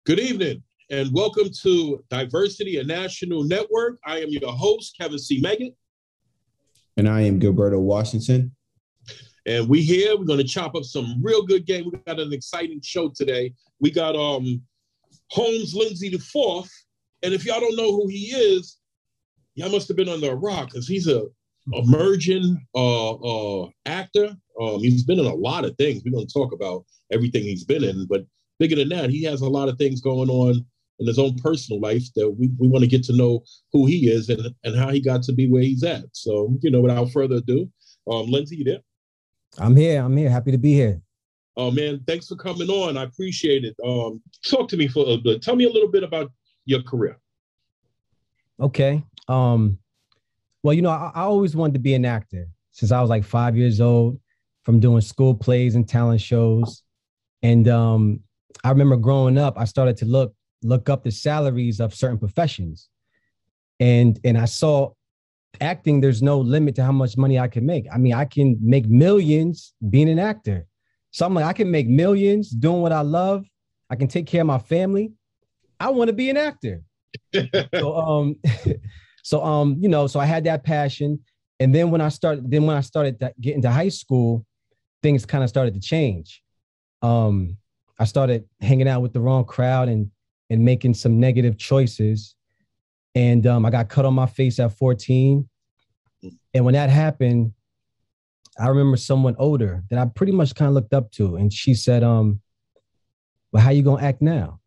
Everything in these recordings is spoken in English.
Good evening and welcome to Diversity and National Network. I am your host, Kevin C. Meggett. And I am Gilberto Washington. And we're going to chop up some real good game. We got an exciting show today. We got Holmes Lindsey IV. And if y'all don't know who he is, y'all must have been under a rock because he's a emerging actor. He's been in a lot of things. We're going to talk about everything he's been in, but bigger than that, he has a lot of things going on in his own personal life that we want to get to know who he is and how he got to be where he's at. So, without further ado, Lindsey, you there? I'm here. Happy to be here. Oh, man, thanks for coming on. I appreciate it. Talk to me for a bit. Tell me a little bit about your career. Okay. Well, I always wanted to be an actor since I was like 5 years old from doing school plays and talent shows. And I remember growing up, I started to look up the salaries of certain professions. And I saw acting, there's no limit to how much money I can make. I mean, I can make millions being an actor. So I'm like, I can make millions doing what I love. I can take care of my family. I want to be an actor. So I had that passion. And then when I started to get into high school, things kind of started to change. I started hanging out with the wrong crowd and making some negative choices. And I got cut on my face at 14. And when that happened, I remember someone older that I pretty much kind of looked up to. And she said, well, how you going to act now?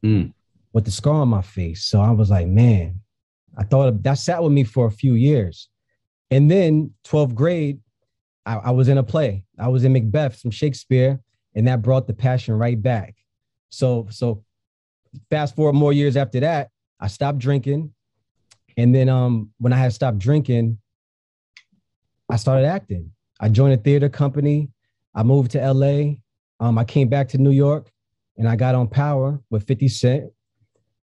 With the scar on my face. So I was like, man, I thought that sat with me for a few years. And then 12th grade, I was in a play. I was in Macbeth, some Shakespeare, and that brought the passion right back. So fast forward more years after that, I stopped drinking. And then when I had stopped drinking, I started acting. I joined a theater company. I moved to LA. I came back to New York and I got on Power with 50 Cent.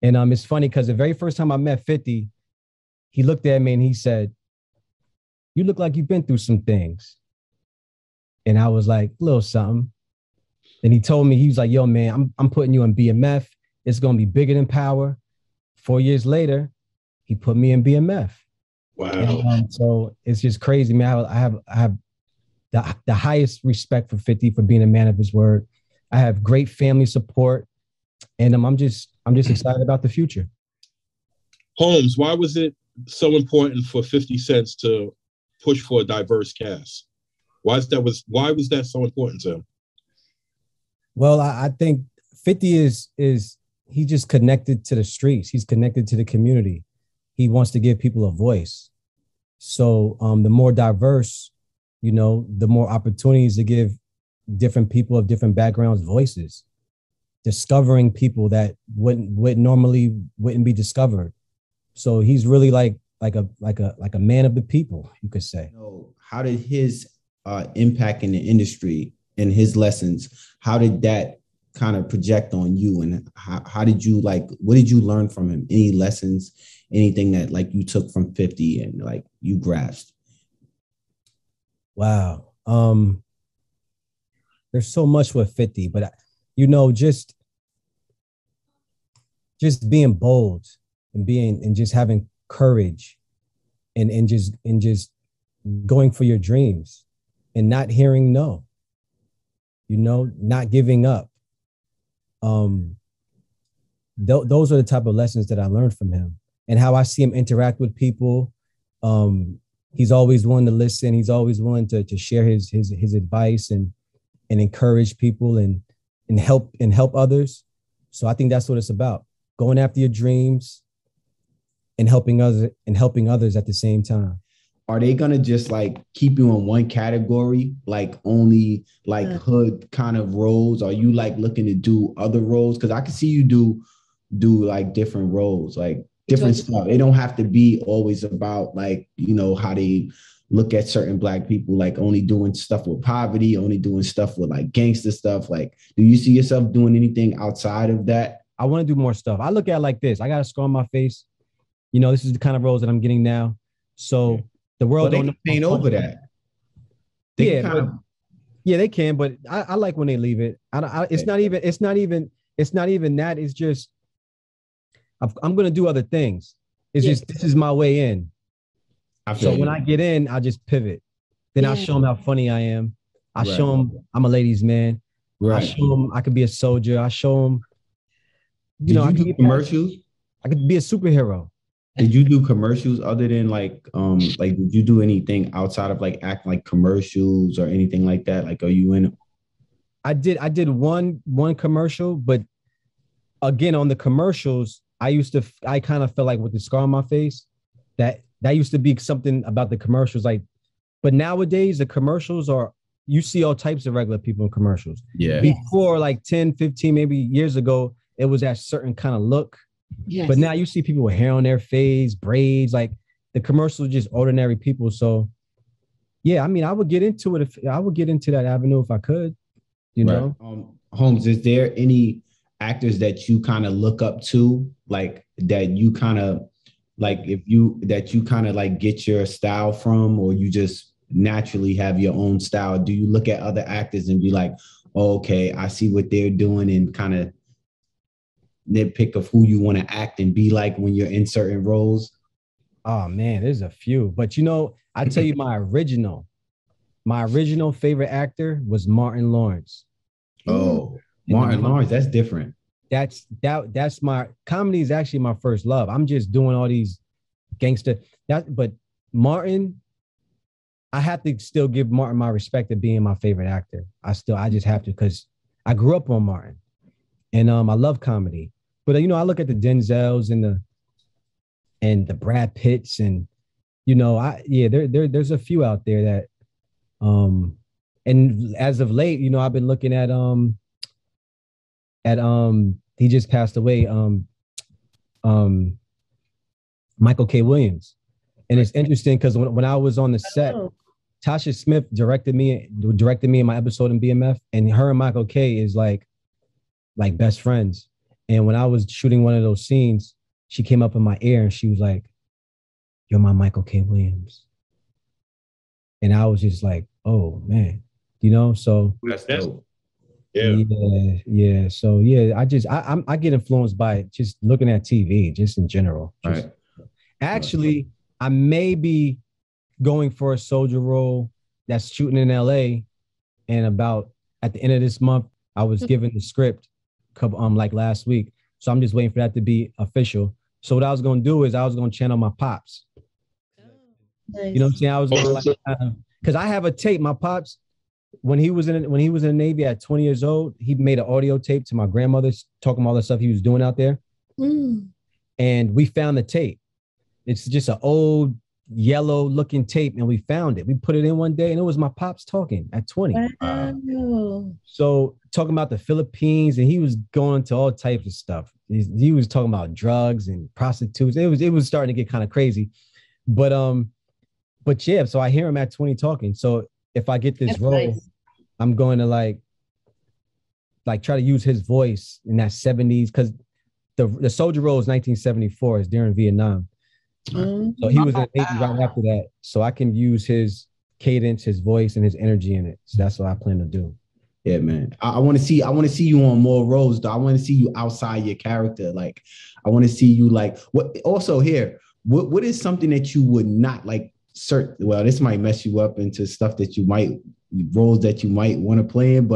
And it's funny because the very first time I met 50, he looked at me and he said, "You look like you've been through some things." And I was like, "A little something." And he told me, he was like, "Yo, man, I'm putting you in BMF. It's going to be bigger than Power." 4 years later, he put me in BMF. Wow. And, so it's just crazy, man. I have the highest respect for 50 for being a man of his word. I have great family support. And I'm just excited about the future. Holmes, why was it so important for 50 Cent to push for a diverse cast? Why was that so important to him? Well, I think 50 is he's just connected to the streets. He's connected to the community. He wants to give people a voice. So the more diverse, the more opportunities to give different people of different backgrounds voices, discovering people that wouldn't be discovered. So he's really like a man of the people, you could say. How did his impact in the industry and his lessons, how did that kind of project on you? And how did you what did you learn from him? Any lessons, anything that you took from 50 and you grasped? Wow. There's so much with 50, but just being bold and just having courage and just going for your dreams and not hearing no, not giving up. Those are the type of lessons that I learned from him and how I see him interact with people. He's always willing to listen. He's always willing to share his advice and encourage people and help others. So I think that's what it's about. Going after your dreams and helping others at the same time. Are they gonna just keep you in one category, only hood kind of roles? Are you looking to do other roles? Because I can see you do different roles, different stuff. They don't have to be always about how they look at certain Black people, only doing stuff with poverty, only doing stuff with gangster stuff. Do you see yourself doing anything outside of that? I want to do more stuff. I look at it like this. I got a scar on my face. This is the kind of roles that I'm getting now. So the world don't paint over that. Yeah, they can, but I like when they leave it. It's not even it's not even that. It's just, I'm going to do other things. It's just, this is my way in. So when I get in, I just pivot. Then I show them how funny I am. I show them I'm a ladies' man. I show them I could be a soldier. I show them, I could do commercials. I could be a superhero. Did you do commercials other than like did you do anything outside of like acting like commercials or anything like that? Like, are you in? I did one commercial, but again, on the commercials, I kind of felt like with the scar on my face, that used to be something about the commercials. Like, but nowadays the commercials you see all types of regular people in commercials. Yeah. Before like 10, 15, maybe years ago, it was that certain kind of look. Yes. But now you see people with hair on their face, braids, like the commercials, just ordinary people. So yeah, I mean, I would get into it I would get into that avenue if I could, you know. Holmes, is there any actors that you kind of look up to, like that you kind of like get your style from, or you just naturally have your own style? Do you look at other actors and be like, oh, okay, I see what they're doing, and kind of nitpick of who you want to act and be like when you're in certain roles? Oh man, there's a few, but I tell you, my original favorite actor was Martin Lawrence. Oh, Martin Lawrence, that's different. That's my comedy is actually my first love. I'm just doing all these gangster but Martin, I have to still give Martin my respect of being my favorite actor. I just have to, because I grew up on Martin. And I love comedy, but I look at the Denzels and the Brad Pitts, and there's a few out there that and as of late, I've been looking at he just passed away, Michael K. Williams, and it's interesting because when I was on the set, Tasha Smith directed me in my episode in BMF, and her and Michael K. is like best friends. And when I was shooting one of those scenes, she came up in my ear and she was like, "You're my Michael K. Williams." And I was just like, oh man, so that's dope. Yeah. So yeah, I get influenced by just looking at TV, just in general. Actually, I may be going for a soldier role that's shooting in LA, and at the end of this month, I was given the script like last week. So I'm just waiting for that to be official. So what I was going to do is I was going to channel my pops. Nice. You know what I'm saying? I was going to because I have a tape. My pops, when he was in the Navy at 20 years old, he made an audio tape to my grandmother talking about all the stuff he was doing out there. And we found the tape. It's just an old yellow looking tape, and we found it. We put it in one day, and it was my pops talking at 20. Wow. So talking about the Philippines, and he was going into all types of stuff. He was talking about drugs and prostitutes. It was starting to get kind of crazy, but yeah. So I hear him at 20 talking. So if I get this role, nice. I'm going to like try to use his voice in that 70s, because the soldier role is 1974. It's during Vietnam. So he was in the Navy right after that. So I can use his cadence, his voice, and his energy in it. So that's what I plan to do. Yeah, man. I want to see you on more roles, though. I want to see you outside your character. Like, I want to see you like what also here. What is something that you would not like well, this might mess you up into stuff that roles that you might want to play in,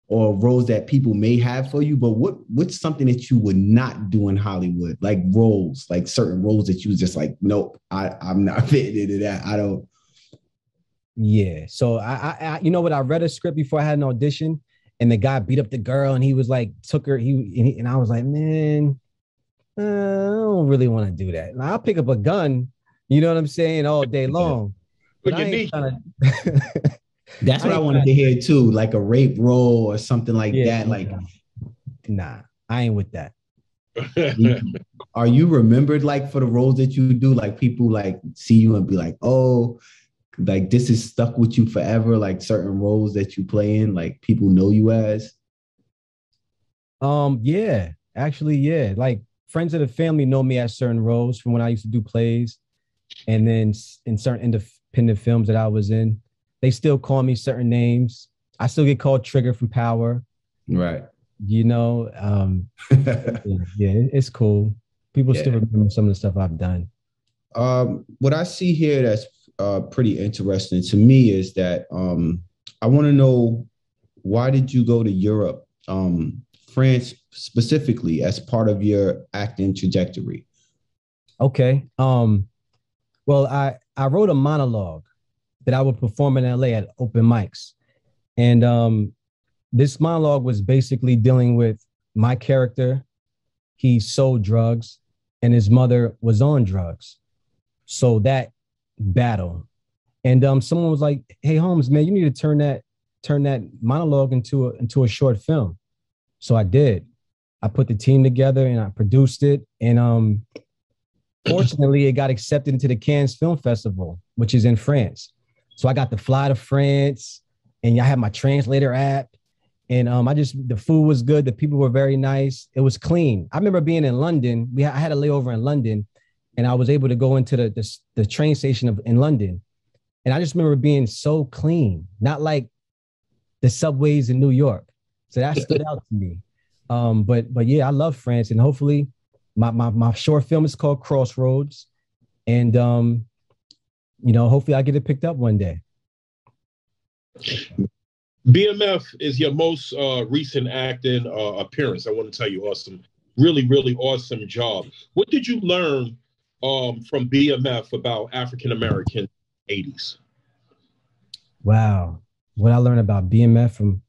or roles that people may have for you, but what's something that you would not do in Hollywood? Like roles, like certain roles that you was just like, nope, I'm not fitting into that. I don't. Yeah. So I you know what? I read a script before I had an audition, and the guy beat up the girl, and he was like, took her, and I was like, man, I don't really want to do that. And I'll pick up a gun, you know what I'm saying, all day long. But I ain't trying to... That's what I wanted to hear too, like a rape role or something like that. Like, nah, I ain't with that. Are you remembered like for the roles that you do? Like people like see you and be like, oh, like this is stuck with you forever. Like certain roles that you play in, like people know you as. Yeah, actually, yeah. Like friends of the family know me as certain roles from when I used to do plays, and then in certain independent films that I was in. They still call me certain names. I still get called Trigger from Power. Right. you know, yeah, it's cool. People still remember some of the stuff I've done. What I see here that's pretty interesting to me is that I want to know, why did you go to Europe, France specifically, as part of your acting trajectory? Okay. Well, I wrote a monologue that I would perform in LA at open mics. And this monologue was basically dealing with my character. He sold drugs and his mother was on drugs. So that battle. And someone was like, "Hey, Holmes, man, you need to turn that monologue into a short film." So I did. I put the team together and I produced it. And fortunately, it got accepted into the Cannes Film Festival, which is in France. So I got to fly to France, and I had my translator app. And the food was good. The people were very nice. It was clean. I remember being in London. I had a layover in London, and I was able to go into the train station in London. And I just remember being so clean, not like the subways in New York. So that stood out to me. But yeah, I love France, and hopefully my short film is called Crossroads. And hopefully I get it picked up one day. BMF is your most recent acting appearance. I want to tell you, awesome, really, really awesome job. What did you learn from BMF about African American 80s? Wow, what I learned about BMF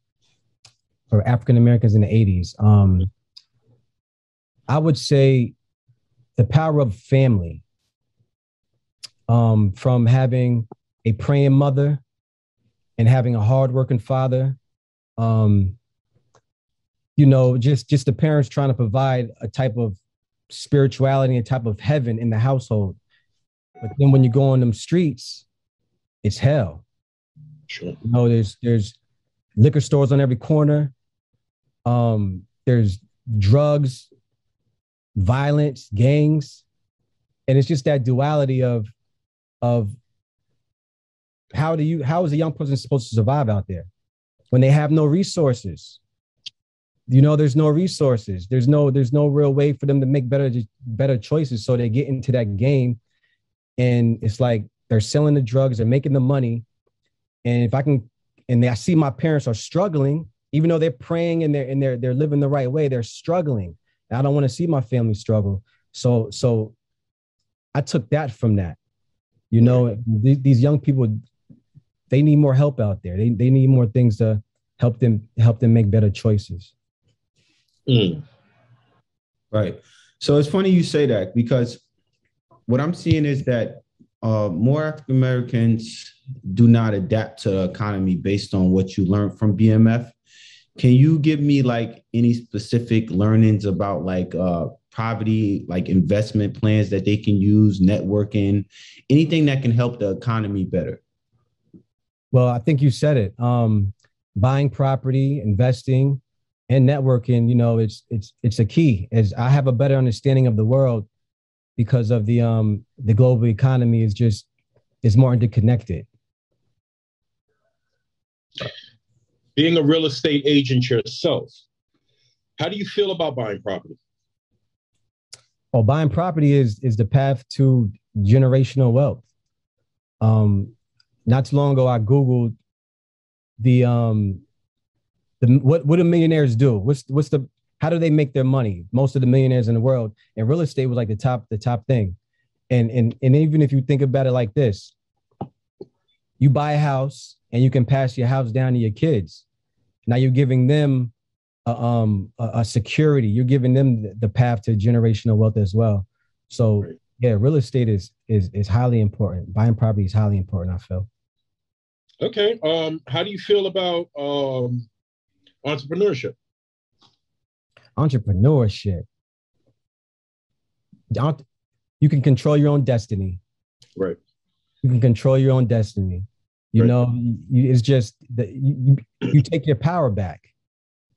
for African Americans in the 80s. I would say the power of family. From having a praying mother and having a hardworking father, just the parents trying to provide a type of spirituality, a type of heaven in the household. But then when you go on them streets, it's hell. Sure. There's liquor stores on every corner. There's drugs, violence, gangs, and it's just that duality of how is a young person supposed to survive out there when they have no resources? There's no resources. There's no real way for them to make better choices. So they get into that game, and it's like they're selling the drugs, they're making the money. And I see my parents are struggling, even though they're praying and they're living the right way, they're struggling. And I don't want to see my family struggle. So I took that from that. These young people, they need more help out there. They need more things to help them make better choices. Right. So it's funny you say that, because what I'm seeing is that more African Americans do not adapt to the economy based on what you learned from BMF. Can you give me like any specific learnings about like poverty, like investment plans that they can use, networking, anything that can help the economy better? Well, I think you said it. Buying property, investing, and networking. It's a key. As I have a better understanding of the world because of the global economy is more interconnected. Being a real estate agent yourself, how do you feel about buying property? Well, buying property is the path to generational wealth. Not too long ago, I Googled what do millionaires do? How do they make their money? Most of the millionaires in the world, and real estate was like the top thing. And even if you think about it like this, you buy a house and you can pass your house down to your kids. Now you're giving them a security. You're giving them the path to generational wealth as well. So right. Yeah, real estate is highly important. Buying property is highly important, I feel. Okay. How do you feel about entrepreneurship? Entrepreneurship. You can control your own destiny. Right. You can control your own destiny. It's just that you take your power back.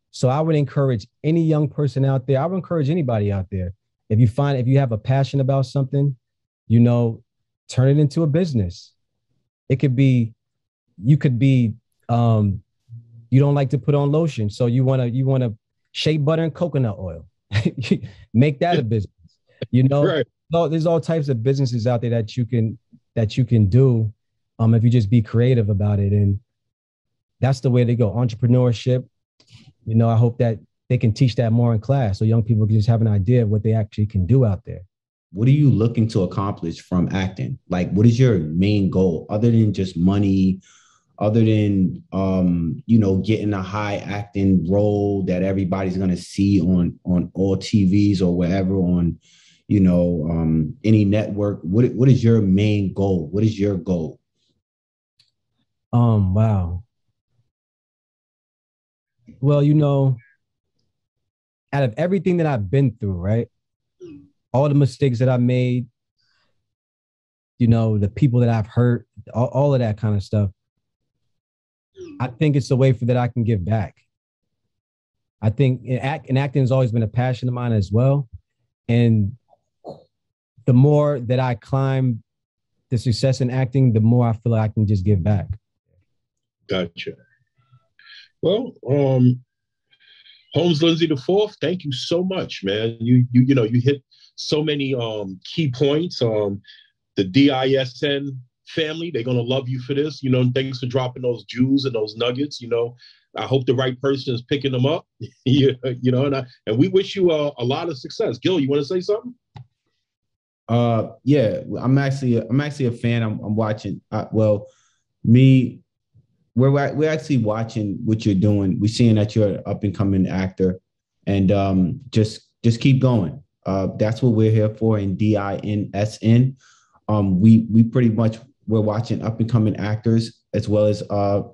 So I would encourage any young person out there. I would encourage anybody out there. If you have a passion about something, turn it into a business. You could be, you don't like to put on lotion. So you want to shea butter and coconut oil. Make that a business. You know, Right. so there's all types of businesses out there that you can do if you just be creative about it. And that's the way to go. Entrepreneurship, you know, I hope that they can teach that more in class so young people can just have an idea of what they actually can do out there. What are you looking to accomplish from acting? Like, what is your main goal other than just money, other than, you know, getting a high acting role that everybody's going to see on all TVs or wherever on, you know, any network? What is your main goal? What is your goal? Wow. Well, you know, out of everything that I've been through, right? All the mistakes that I made, you know, the people that I've hurt, all of that kind of stuff. I think it's a way that I can give back. I think acting has always been a passion of mine as well. And the more that I climb the success in acting, the more I feel like I can just give back. Gotcha. Well, Holmes Lindsey IV, thank you so much, man. You know, you hit so many key points. The DISN family, they're gonna love you for this. You know, and thanks for dropping those jewels and those nuggets. You know, I hope the right person is picking them up. You know, and we wish you a lot of success. Gil, you want to say something? Yeah, I'm actually a fan. I'm watching. We're actually watching what you're doing. We're seeing that you're an up and coming actor, and just keep going. That's what we're here for in DINSN. We pretty much, we're watching up and coming actors as well as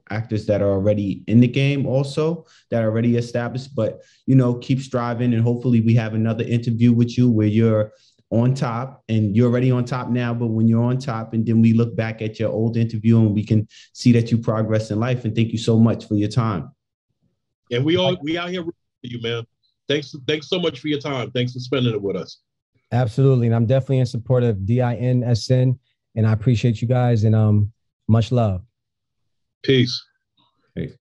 actors that are already in the game, also that are already established. But you know, keep striving, and hopefully we have another interview with you where you're on top, and you're already on top now, but when you're on top, and then we look back at your old interview and we can see that you progress in life. And thank you so much for your time. And we out here with you, man. Thanks so much for your time. Thanks for spending it with us. Absolutely. And I'm definitely in support of DINSN, and I appreciate you guys, and much love. Peace. Peace.